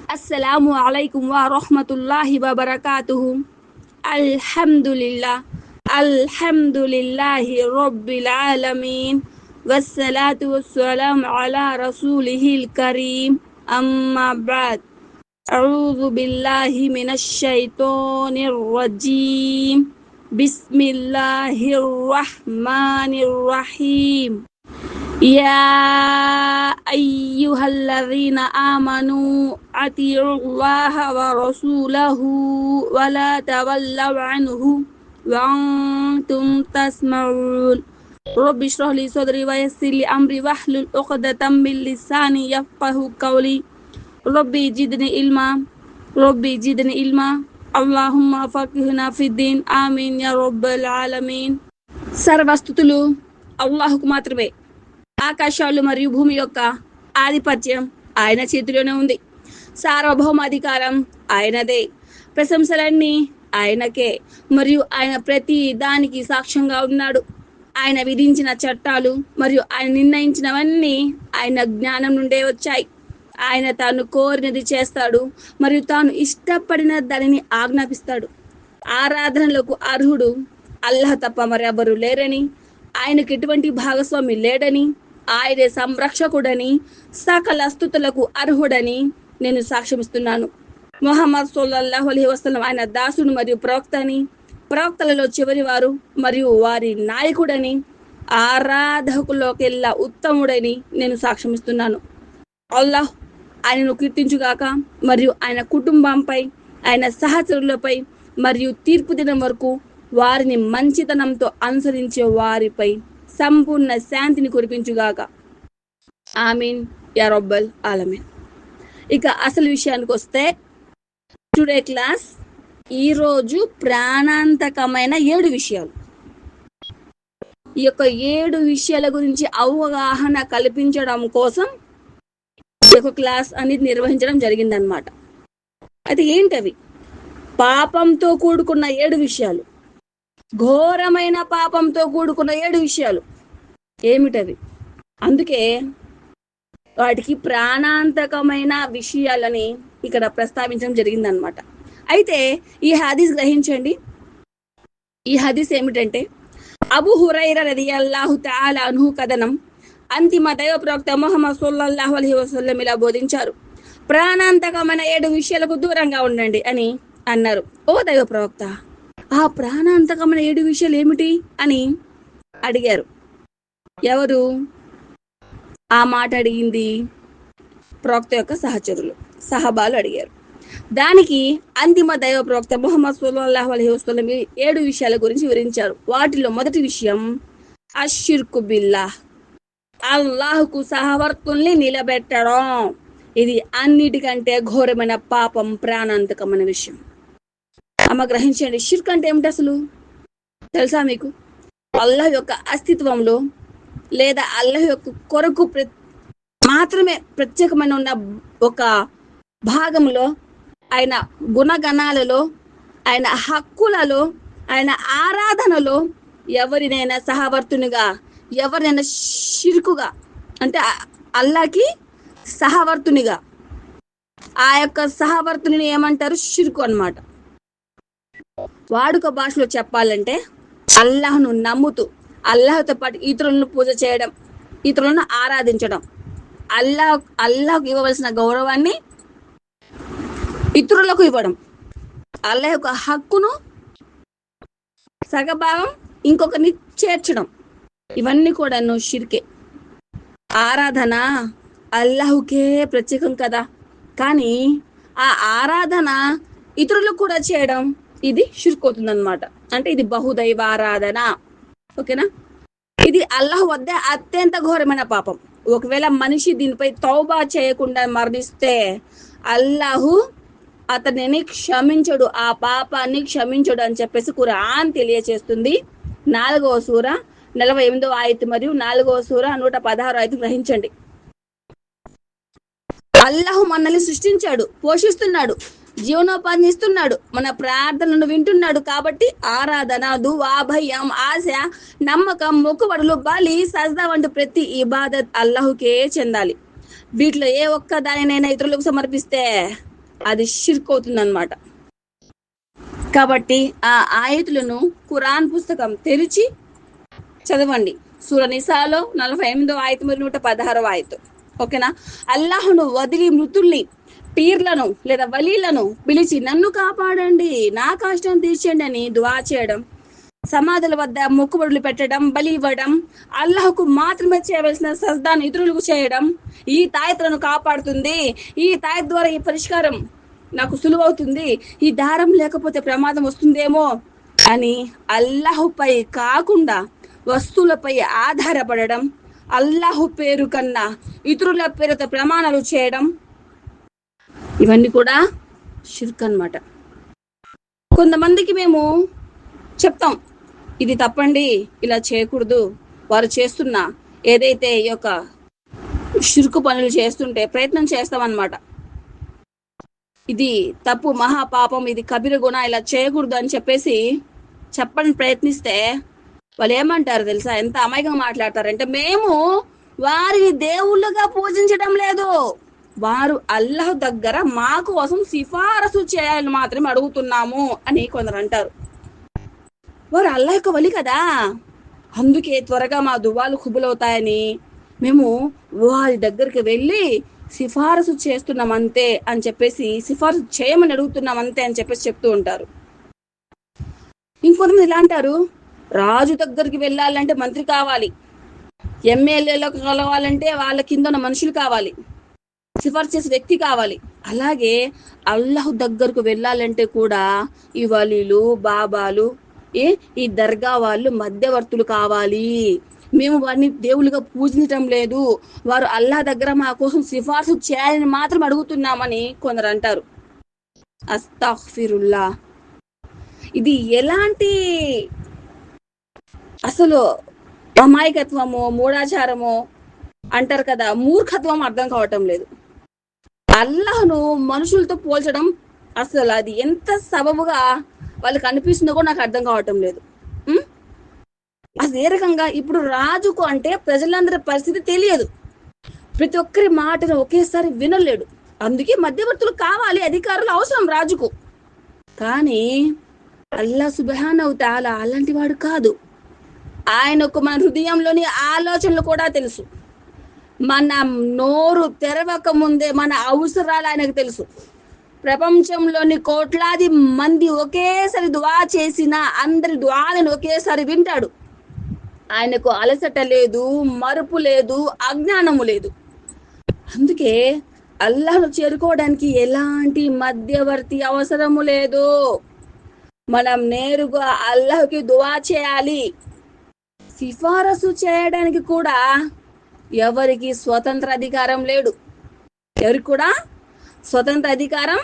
Assalamu alaikum wa rahmatullahi wa barakatuhu. Alhamdulillah. Alhamdulillahi rabbil alameen. Wassalatu wassalamu ala rasulihil kareem. Amma ba'd. A'udhu billahi minash shaitanir rajim. Bismillahirrahmanirrahim. يا أيها الذين آمنوا أطيعوا الله ورسوله ولا تولوا عنه وأنتم تسمعون رب اشرح لي صدري ويسر لي أمري واحلل عقدة من لساني يفقهوا قولي ربي زدني علما اللهم فقهنا في الدين آمين يا رب العالمين. సర్వస్తుతులు అల్లాహుకు మాత్రమే. ఆకాశాలు మరియు భూమి యొక్క ఆధిపత్యం ఆయన చేతిలోనే ఉంది. సార్వభౌమాధికారం ఆయనదే. ప్రశంసలన్నీ ఆయనకే. మరియు ఆయన ప్రతి దానికి సాక్ష్యంగా ఉన్నాడు. ఆయన విధించిన చట్టాలు మరియు ఆయన నిర్ణయించినవన్నీ ఆయన జ్ఞానం నుండే వచ్చాయి. ఆయన తాను కోరినది చేస్తాడు మరియు తాను ఇష్టపడిన దానిని ఆజ్ఞాపిస్తాడు. ఆరాధనలకు అర్హుడు అల్లాహ్ తప్ప మరెవరు లేరని, ఆయనకు ఎటువంటి భాగస్వామి లేడని, ఆయనే సంరక్షకుడని, సకల స్తుతులకు అర్హుడని నేను సాక్ష్యమిస్తున్నాను. ముహమ్మద్ సల్లల్లాహు అలైహి వసల్లం ఆయన దాసుడు మరియు ప్రవక్త అని, ప్రవక్తలలో చివరివారు మరియు వారి నాయకుడని, ఆరాధకుల్లోకెల్లా ఉత్తముడని నేను సాక్ష్యమిస్తున్నాను. అల్లాహ్ ఆయనను కీర్తించుగాక మరియు ఆయన కుటుంబంపై, ఆయన సహచరులపై మరియు తీర్పు దినం వరకు వారిని మంచితనంతో అనుసరించే వారిపై సంపూర్ణ శాంతిని కురిపించుగాక. ఆమీన్ యా రబ్బల్ ఆలమీన్. ఇక అసలు విషయానికి వస్తే, టుడే క్లాస్ ఈరోజు ప్రాణాంతకమైన 7 విషయాలు. ఈ యొక్క 7 విషయాల గురించి అవగాహన కల్పించడం కోసం ఈ యొక్క క్లాస్ అనేది నిర్వహించడం జరిగిందనమాట. అయితే ఏంటవి? పాపంతో కూడుకున్న 7 విషయాలు, ఘోరమైన పాపంతో కూడుకున్న 7 విషయాలు ఏమిటవి? అందుకే వాటికి ప్రాణాంతకమైన విషయాలని ఇక్కడ ప్రస్తావించడం జరిగిందనమాట. అయితే ఈ హదీస్ గ్రహించండి. ఈ హదీస్ ఏమిటంటే, అబూ హురైరా రదియల్లాహు తఆలా అన్హు కథనం, అంతిమ దైవ ప్రవక్త ముహమ్మద్ సల్లల్లాహు అలైహి వసల్లం ఇలా బోధించారు: ప్రాణాంతకమైన 7 విషయాలకు దూరంగా ఉండండి అని అన్నారు. ఓ దైవ ప్రవక్త, ఆ ప్రాణాంతకమైన 7 విషయాలు ఏమిటి అని అడిగారు. ఎవరు ఆ మాట అడిగింది? ప్రవక్త యొక్క సహచరులు, సహబాలు అడిగారు. దానికి అంతిమ దైవ ప్రవక్త ముహమ్మద్ సల్లల్లాహు అలైహి వసల్లం 7 విషయాల గురించి వివరించారు. వాటిలో మొదటి విషయం అష్షిర్కు బిల్లాహ్, అల్లాహ్కు సహవర్తుల్ని నిలబెట్టడం. ఇది అన్నిటికంటే ఘోరమైన పాపం, ప్రాణాంతకమైన విషయం. అమ్మ గ్రహించండి, షిర్క్ అంటే ఏమిటి అసలు తెలుసా మీకు? అల్లాహ్ యొక్క అస్తిత్వంలో లేదా అల్లాహ్ యొక్క కొరకు మాత్రమే ప్రత్యేకమైన ఉన్న ఒక భాగంలో, ఆయన గుణగణాలలో, ఆయన హక్కులలో, ఆయన ఆరాధనలో ఎవరినైనా సహవర్తునిగా, ఎవరినైనా షిర్కుగా అంటే అల్లాహ్కి సహవర్తునిగా, ఆ యొక్క సహవర్తుని ఏమంటారు? షిర్కు అన్నమాట. వాడుక భాషలో చెప్పాలంటే అల్లాహ్ను నమ్ముతూ అల్లాహ్తో పాటు ఇతరులను పూజ చేయడం, ఇతరులను ఆరాధించడం, అల్లాహ్కు ఇవ్వవలసిన గౌరవాన్ని ఇతరులకు ఇవ్వడం, అల్లాహ్ యొక్క హక్కును సగభాగం ఇంకొకరిని చేర్చడం, ఇవన్నీ కూడా షిర్కే. ఆరాధన అల్లాహ్కే ప్రత్యేకం కదా, కానీ ఆ ఆరాధన ఇతరులకు కూడా చేయడం ఇది షిర్క్ అవుతుందన్నమాట. అంటే ఇది బహుదైవ ఆరాధన. ఓకేనా? ఇది అల్లాహ్ వద్ద అత్యంత ఘోరమైన పాపం. ఒకవేళ మనిషి దీనిపై తౌబా చేయకుండా మరణిస్తే అల్లాహు అతనిని క్షమించడు, ఆ పాపాన్ని క్షమించడు అని చెప్పేసి ఖురాన్ తెలియచేస్తుంది. 4వ సూర 48వ ఆయత్ మరియు 4వ సూర 116వ ఆయత్ గ్రహించండి. అల్లాహు మనల్ని సృష్టించాడు, పోషిస్తున్నాడు, జీవనోపాధిని ఇస్తున్నాడు, మన ప్రార్థనలను వింటున్నాడు. కాబట్టి ఆరాధన, దువా, భయం, ఆశ, నమ్మకం, మొక్కుబడులు, బలి, సజ్దా వంటి ప్రతి ఇబాదత్ అల్లాహుకే చెందాలి. వీటిలో ఏ ఒక్క దానినైనా ఇతరులకు సమర్పిస్తే అది షిర్క్ అవుతుంది అనమాట. కాబట్టి ఆ ఆయతులను ఖురాన్ పుస్తకం తెరిచి చదవండి. సూర నిసాలో 48వ ఆయతు మరియు 116వ ఆయతు. ఓకేనా? అల్లాహ్ను వదిలి మృతుల్ని, పీర్లను లేదా వలీలను పిలిచి నన్ను కాపాడండి, నా కష్టం తీర్చండి అని దువా చేయడం, సమాధుల వద్ద మొక్కుబడులు పెట్టడం, బలి ఇవ్వడం, అల్లాహ్కు మాత్రమే చేయవలసిన సజ్దాను ఇతరులకు చేయడం ఈ తాయత్లను కాపాడుతుంది, ఈ తాయత్ ద్వారా ఈ పరిష్కారం నాకు సులువవుతుంది, ఈ దారం లేకపోతే ప్రమాదం వస్తుందేమో అని అల్లాహుపై కాకుండా వస్తువులపై ఆధారపడడం, అల్లాహు పేరు కన్నా ఇతరుల పేరుతో ప్రమాణాలు చేయడం, ఇవన్నీ కూడా షిర్క్ అన్నమాట. కొంతమందికి మేము చెప్తాం, ఇది తప్పండి, ఇలా చేయకూడదు, వారు చేస్తున్న ఏదైతే ఈ యొక్క షిర్కు పనులు చేస్తుంటే ప్రయత్నం చేస్తామన్నమాట. ఇది తప్పు, మహాపాపం, ఇది కబీర గుణ, ఇలా చేయకూడదు అని చెప్పేసి చెప్పని ప్రయత్నిస్తే వాళ్ళు ఏమంటారు తెలుసా? ఎంత అమాయకంగా మాట్లాడతారంటే, మేము వారిని దేవుళ్ళుగా పూజించడం లేదు, వారు అల్లాహ్ దగ్గర మా కోసం సిఫారసు చేయాలని మాత్రమే అడుగుతున్నాము అని కొందరు అంటారు. వారు అల్లాహ్ యొక్క వలి కదా, అందుకే త్వరగా మా దువాలు కుబులవుతాయని మేము వారి దగ్గరికి వెళ్ళి సిఫారసు చేస్తున్నాం అంతే అని చెప్పేసి, సిఫారసు చేయమని అడుగుతున్నాం అంతే అని చెప్పేసి చెప్తూ ఉంటారు. ఇంకొంతమంది ఇలా అంటారు, రాజు దగ్గరికి వెళ్ళాలంటే మంత్రి కావాలి, ఎమ్మెల్యేలకు కలవాలంటే వాళ్ళ కింద ఉన్న మనుషులు కావాలి, సిఫార్సు చేసే వ్యక్తి కావాలి. అలాగే అల్లాహ్ దగ్గరకు వెళ్ళాలంటే కూడా ఈ వలీలు, బాబాలు, ఈ దర్గా వాళ్ళు మధ్యవర్తులు కావాలి, మేము వారిని దేవుళ్ళుగా పూజించడం లేదు, వారు అల్లాహ్ దగ్గర మా కోసం సిఫార్సు చేయాలని మాత్రం అడుగుతున్నామని కొందరు అంటారు. అస్తగ్ఫిరుల్లా. ఇది ఎలాంటి అసలు అమాయకత్వమో, మూఢాచారమో అంటారు కదా, మూర్ఖత్వం అర్థం కావటం లేదు. అల్లాహ్ను మనుషులతో పోల్చడం అసలు అది ఎంత సబబుగా వాళ్ళకి అనిపిస్తుందో కూడా నాకు అర్థం కావటం లేదు. అది ఏ రకంగా? ఇప్పుడు రాజుకు అంటే ప్రజలందరి పరిస్థితి తెలియదు, ప్రతి ఒక్కరి మాటను ఒకేసారి వినలేడు, అందుకే మధ్యవర్తులు కావాలి, అధికారులు అవసరం రాజుకు. కానీ అల్లాహ్ సుబ్హానహు తఆలా అలాంటి వాడు కాదు. ఆయనకు మన హృదయంలోని ఆలోచనలు కూడా తెలుసు, మన నోరు తెరవక ముందే మన అవసరాలు ఆయనకు తెలుసు. ప్రపంచంలోని కోట్లాది మంది ఒకేసారి దువా చేసిన అందరి దువాలను ఒకేసారి వింటాడు. ఆయనకు అలసట లేదు, మరుపు లేదు, అజ్ఞానము లేదు. అందుకే అల్లాహ్ను చేరుకోవడానికి ఎలాంటి మధ్యవర్తి అవసరము లేదు. మనం నేరుగా అల్లాహ్కి దువా చేయాలి. సిఫారసు చేయడానికి కూడా ఎవరికి స్వతంత్ర అధికారం లేదు, ఎవరికి కూడా స్వతంత్ర అధికారం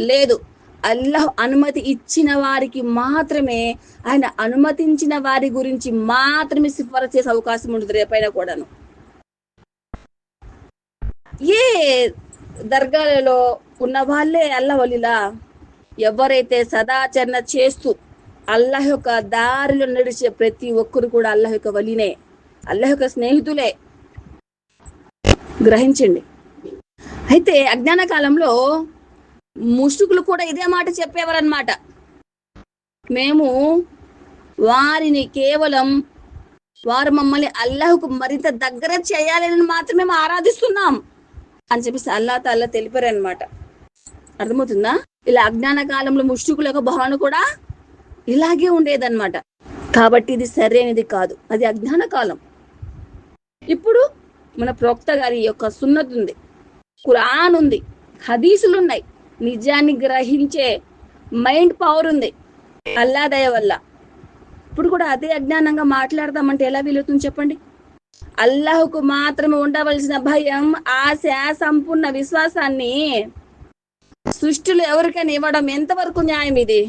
లేదు. అల్లాహ్ అనుమతి ఇచ్చిన వారికి మాత్రమే, ఆయన అనుమతించిన వారి గురించి మాత్రమే సిఫారసు చేసే అవకాశం ఉంటుంది రేపైనా కూడాను. ఏ దర్గాలలో ఉన్న వాళ్ళే అల్లాహ్ వలీలా? ఎవరైతే సదాచరణ చేస్తూ అల్లాహ్ యొక్క దారిలో నడిచే ప్రతి ఒక్కరు కూడా అల్లాహ్ యొక్క వలీనే, అల్లాహ్ యొక్క స్నేహితులే. గ్రహించండి. అయితే అజ్ఞాన కాలంలో ముష్రికులు కూడా ఇదే మాట చెప్పేవారన్నమాట, మేము వారిని కేవలం వారు మమ్మల్ని అల్లాహ్కు మరింత దగ్గర చేయాలని మాత్రమే మేము ఆరాధిస్తున్నాం అని చెప్పేసి అల్లాహ్ తాలా తెలిపారనమాట. అర్థమవుతుందా? ఇలా అజ్ఞాన కాలంలో ముష్రికుల యొక్క భావన కూడా ఇలాగే ఉండేదన్నమాట. కాబట్టి ఇది సరైనది కాదు, అది అజ్ఞాన కాలం. ఇప్పుడు మన ప్రవక్త గారి యొక్క సున్నత్ ఉంది, ఖురాన్ ఉంది, హదీసులు ఉన్నాయి, నిజాన్ని గ్రహించే మైండ్ పవర్ ఉంది అల్లాహ్ దయ వల్ల. ఇప్పుడు కూడా అదే అజ్ఞానంగా మాట్లాడదామంటే ఎలా వీలుతుంది చెప్పండి? అల్లాహ్కు మాత్రమే ఉండవలసిన భయం, ఆశ, సంపూర్ణ విశ్వాసాన్ని సృష్టిలో ఎవరికైనా ఇవ్వడం ఎంతవరకు న్యాయం? ఇది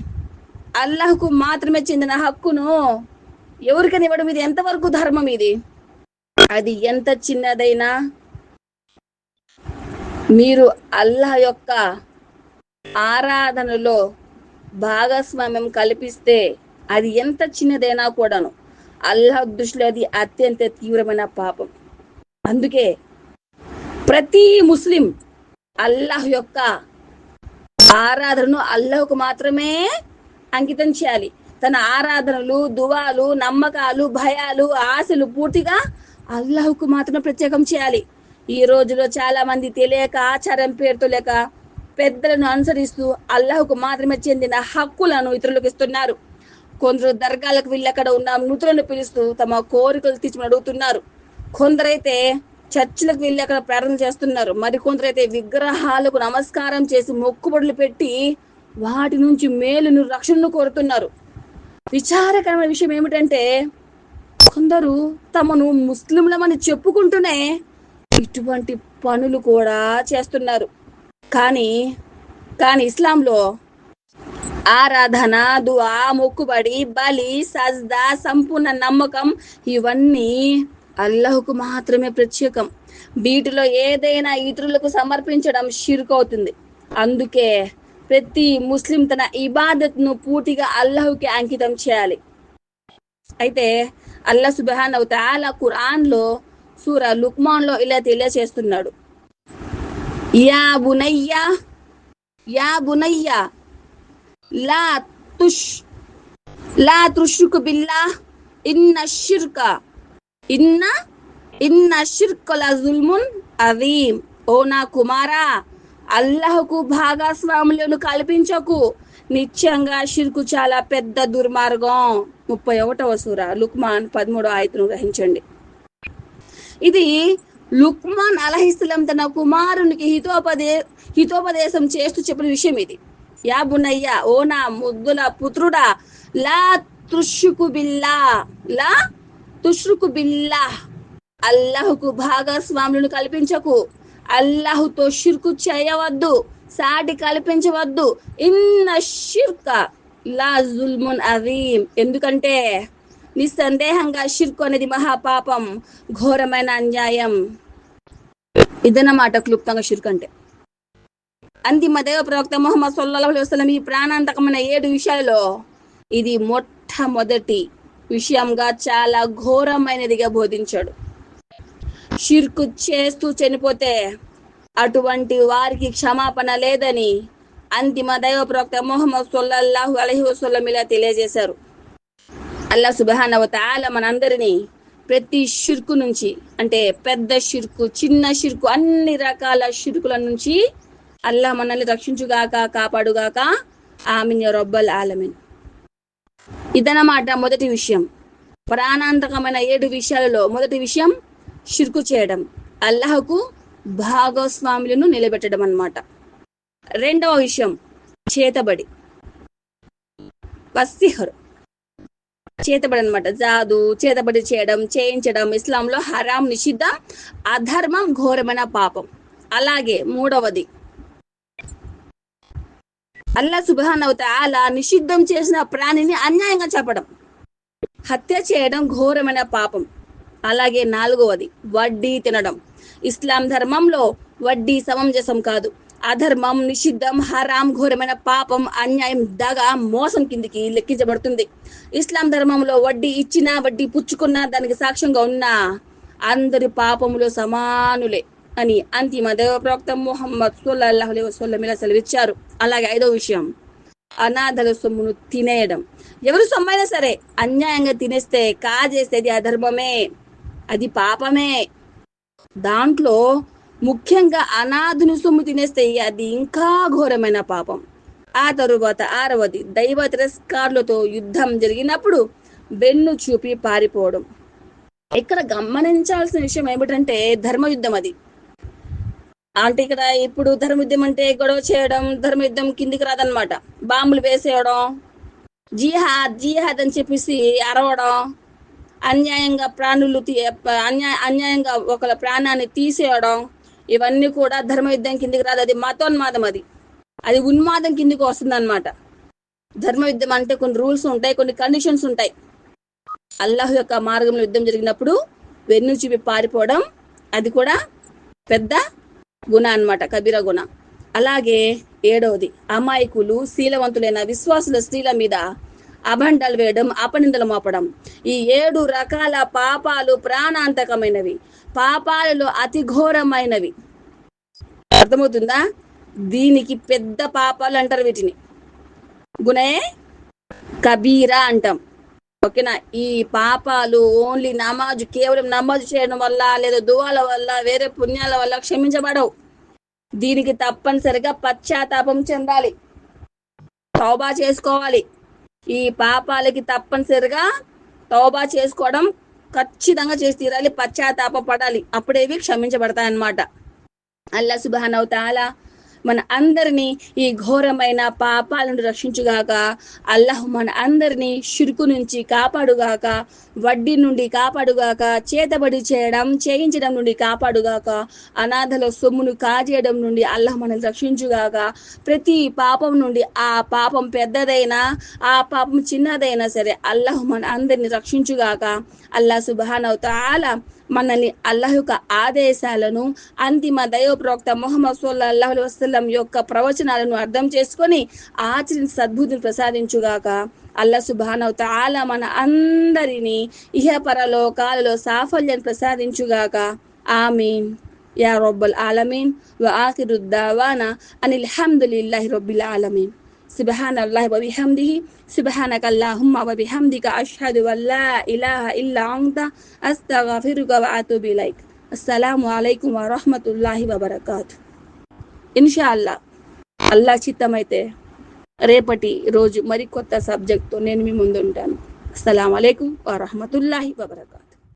అల్లాహ్కు మాత్రమే చెందిన హక్కును ఎవరికైనా ఇవ్వడం ఇది ఎంతవరకు ధర్మం? ఇది అది ఎంత చిన్నదైనా మీరు అల్లాహ్ యొక్క ఆరాధనలో భాగస్వామ్యం కల్పిస్తే అది ఎంత చిన్నదైనా కూడాను అల్లాహ్ దృష్టిలో అది అత్యంత తీవ్రమైన పాపం. అందుకే ప్రతి ముస్లిం అల్లాహ్ యొక్క ఆరాధనను అల్లాహ్కు మాత్రమే అంకితం చేయాలి. తన ఆరాధనలు, దువాలు, నమ్మకాలు, భయాలు, ఆశలు పూర్తిగా అల్లాహ్కు మాత్రమే ప్రత్యేకం చేయాలి. ఈ రోజులో చాలా మంది తెలియక ఆచారం పేరుతో లేక పెద్దలను అనుసరిస్తూ అల్లాహ్కు మాత్రమే చెందిన హక్కులను ఇతరులకు ఇస్తున్నారు. కొందరు దర్గాలకు వెళ్ళి అక్కడ ఉన్న మృతులను పిలుస్తూ తమ కోరికలు తీర్చమని అడుగుతున్నారు. కొందరైతే చర్చిలకు వెళ్ళి అక్కడ ప్రార్థన చేస్తున్నారు. మరికొందరైతే విగ్రహాలకు నమస్కారం చేసి మొక్కుబడులు పెట్టి వాటి నుంచి మేలును, రక్షణను కోరుతున్నారు. విచారకరమైన విషయం ఏమిటంటే కొందరు తమను ముస్లింలమని చెప్పుకుంటూనే ఇటువంటి పనులు కూడా చేస్తున్నారు. కానీ కానీ ఇస్లాంలో ఆరాధన, దుఆ, మొక్కుబడి, బలి, సజ్దా, సంపూర్ణ నమ్మకం ఇవన్నీ అల్లాహ్కు మాత్రమే ప్రత్యేకం. వీటిలో ఏదైనా ఇతరులకు సమర్పించడం షిర్క్ అవుతుంది. అందుకే ప్రతి ముస్లిం తన ఇబాదత్ను పూర్తిగా అల్లాహ్కి అంకితం చేయాలి. అయితే అల్లాహ్ సుబ్హానహు తఆలా ఖురాన్లో సూరా లుక్మాన్లో ఇలా తెలియజేస్తున్నాడు. యా బునయ్య యా బునయ్య లా తుష్రిక్ బిల్లాహ్ ఇన్న షిర్క లజుల్మున్ అజీమ్. ఓ నా కుమారా, అల్లాహ్కు భాగస్వాములను కల్పించకు. నిశ్చయంగా షిర్కు చాలా పెద్ద దుర్మార్గం. 31వ సూరా లుక్మాన్ 13వ ఆయతను గ్రహించండి. ఇది లుక్మాన్ అలైహిస్సలాం తన కుమారునికి హితోపదేశం చేస్తూ చెప్పిన విషయం ఇది. యా బునయ్య, ఓ నా ముద్దుల పుత్రుడా, లా తుష్రికు బిల్లాహ్ అల్లాహ్కు భాగస్వాములను కల్పించకు. అల్లాహ్తో షిర్కు చేయవద్దు, సాటి కల్పించవద్దు. ఇన్న షిర్క లా జుల్మున్ అజీమ్. ఎందుకంటే నిస్సందేహంగా షిర్కు అనేది మహాపాపం, ఘోరమైన అన్యాయం. ఇదన్నమాట క్లుప్తంగా షిర్క్ అంటే. అంతిమ దైవ ప్రవక్త ముహమ్మద్ సల్లల్లాహు అలైహి వసల్లం ఈ ప్రాణాంతకమైన 7 విషయాలలో ఇది మొట్టమొదటి విషయంగా చాలా ఘోరమైనదిగా బోధించాడు. షిర్కు చేస్తూ చనిపోతే అటువంటి వారికి క్షమాపణ లేదని అంతిమ దైవ ప్రవక్త ముహమ్మద్ సల్లల్లాహు అలైహి వసల్లం ఇలా తెలియజేశారు. అల్లాహ్ సుబ్హానహు తఆలా మనందరినీ ప్రతి షిర్కు నుంచి, అంటే పెద్ద షిర్కు, చిన్న షిర్కు, అన్ని రకాల షిర్కుల నుంచి అల్లాహ్ మనల్ని రక్షించుగాక, కాపాడుగాక. ఆమీన్ యా రబ్బల్ ఆలమీన్. ఇదన్నమాట మొదటి విషయం. ప్రాణాంతకమైన 7 విషయాలలో మొదటి విషయం షిర్కు చేయడం, అల్లాహ్కు భాగస్వాములను నిలబెట్టడం అన్నమాట. రెండవ విషయం చేతబడి, వసిహర్, చేతబడి అనమాట. జాదు, చేతబడి చేయడం, చేయించడం ఇస్లాంలో హరాం, నిషిద్ధం, అధర్మం, ఘోరమైన పాపం. అలాగే మూడవది అల్లాహ్ సుబ్హానహు తఆలా నిషిద్ధం చేసిన ప్రాణిని అన్యాయంగా చంపడం, హత్య చేయడం ఘోరమైన పాపం. అలాగే నాలుగవది వడ్డీ తినడం. ఇస్లాం ధర్మంలో వడ్డీ సమంజసం కాదు, అధర్మం, నిషిద్ధం, హరాం, ఘోరమైన పాపం, అన్యాయం, దగ, మోసం కిందికి లెక్కించబడుతుంది. ఇస్లాం ధర్మంలో వడ్డీ ఇచ్చినా, వడ్డీ పుచ్చుకున్నా, దానికి సాక్ష్యంగా ఉన్నా అందరి పాపములు సమానులే అని అంతిమ దైవ ప్రవక్త ముహమ్మద్ సల్లల్లాహు అలైహి వసల్లం ఇలా సెలవిచ్చారు. అలాగే ఐదవ విషయం అనాథల సొమ్మును తినేయడం. ఎవరు సొమ్మైనా సరే అన్యాయంగా తినేస్తే, కాజేస్తే అది అధర్మమే, అది పాపమే. దాంట్లో ముఖ్యంగా అనాథుని సొమ్ము తినేస్తే అది ఇంకా ఘోరమైన పాపం. ఆ తరువాత ఆరవది దైవ తిరస్కారులతో యుద్ధం జరిగినప్పుడు వెన్ను చూపి పారిపోవడం. ఇక్కడ గమనించాల్సిన విషయం ఏమిటంటే ధర్మయుద్ధం అది. అంటే ఇక్కడ ఇప్పుడు ధర్మయుద్ధం అంటే గొడవ చేయడం, ధర్మయుద్ధం కిందికి రాదనమాట. బాంబులు వేసేయడం, జిహాద్ అని చెప్పేసి అరవడం, అన్యాయంగా అన్యాయంగా ఒకళ్ళ ప్రాణాన్ని తీసేయడం, ఇవన్నీ కూడా ధర్మయుద్ధం కిందికి రాదు. అది మతోన్మాదం, అది ఉన్మాదం కిందికి వస్తుంది అనమాట. ధర్మయుద్ధం అంటే కొన్ని రూల్స్ ఉంటాయి, కొన్ని కండిషన్స్ ఉంటాయి. అల్లాహ్ యొక్క మార్గంలో యుద్ధం జరిగినప్పుడు వెన్ను చూపి పారిపోవడం అది కూడా పెద్ద గుణ అన్నమాట, కబీర గుణ. అలాగే ఏడవది అమాయకులు, శీలవంతులైన విశ్వాసుల స్త్రీల మీద అభండాలు వేయడం, అపనిందలు మోపడం. ఈ 7 రకాల పాపాలు ప్రాణాంతకమైనవి, పాపాలలో అతి ఘోరమైనవి. అర్థమవుతుందా? దీనికి పెద్ద పాపాలు అంటారు వీటిని. గునే కబీరా అంటాం. ఓకేనా. ఈ పాపాలు ఓన్లీ నమాజు, కేవలం నమాజు చేయడం వల్ల లేదా దువాల వల్ల వేరే పుణ్యాల వల్ల క్షమించబడవు. దీనికి తప్పనిసరిగా పశ్చాత్తాపం చెందాలి, తౌబా చేసుకోవాలి. ఈ పాపాలకి తప్పనిసరిగా తౌబా చేసుకోవడం ఖచ్చితంగా చేసి తీరాలి, పశ్చాత్తాప పడాలి. అప్పుడేవి క్షమించబడతాయన్నమాట. అల్లా సుబ్హానహు తఆలా మన అందరినీ ఈ ఘోరమైన పాపాల నుండి రక్షించుగాక. అల్లాహ్ మన అందరినీ షిర్కు నుంచి కాపాడుగాక, వడ్డీ నుండి కాపాడుగాక, చేతబడి చేయించడం నుండి కాపాడుగాక, అనాథల సొమ్మును కాజేయడం నుండి అల్లాహ్ మనల్ని రక్షించుగాక. ప్రతి పాపం నుండి, ఆ పాపం పెద్దదైనా ఆ పాపం చిన్నదైనా సరే, అల్లాహ్ మన అందరినీ రక్షించుగాక. అల్లాహ్ సుబ్హానహు తఆలా మనల్ని అల్లాహ్ యొక్క ఆదేశాలను, అంతిమ దైవ ప్రవక్త ముహమ్మద్ సల్లల్లాహు అలైహి వసల్లం యొక్క ప్రవచనాలను అర్థం చేసుకొని ఆచరణ సద్బుద్ధిని ప్రసాదించుగాక. అల్లాహ్ సుబ్హానహు తఆలా మన అందరినీ ఇహపరలోకాలలో సాఫల్యాన్ని ప్రసాదించుగాక. ఆమీన్ యా రబ్బల్ ఆలమీన్. వ ఆఖిరు దావానా అనిల్ హమ్దులిల్లాహి రబ్బిల్ ఆలమీన్. సుబ్హానల్లాహి వ బిహమ్దిహి సుబ్హానక అల్లాహుమ్మా వ బిహమ్దిక అష్హదు అల్లా ఇలాహా ఇల్లా అంత అస్తగ్ఫిరుక వ అతూబు ఇలైక్. అస్సలాము అలైకుం వ రహ్మతుల్లాహి వ బరకాతుహు. ఇన్షాల్లా అల్లా చిత్తమైతే రేపటి రోజు మరి కొత్త సబ్జెక్ట్తో నేను మీ ముందు ఉంటాను. అస్సలాము అలైకుం వ రహ్మతుల్లాహి వ బరకాతుహు.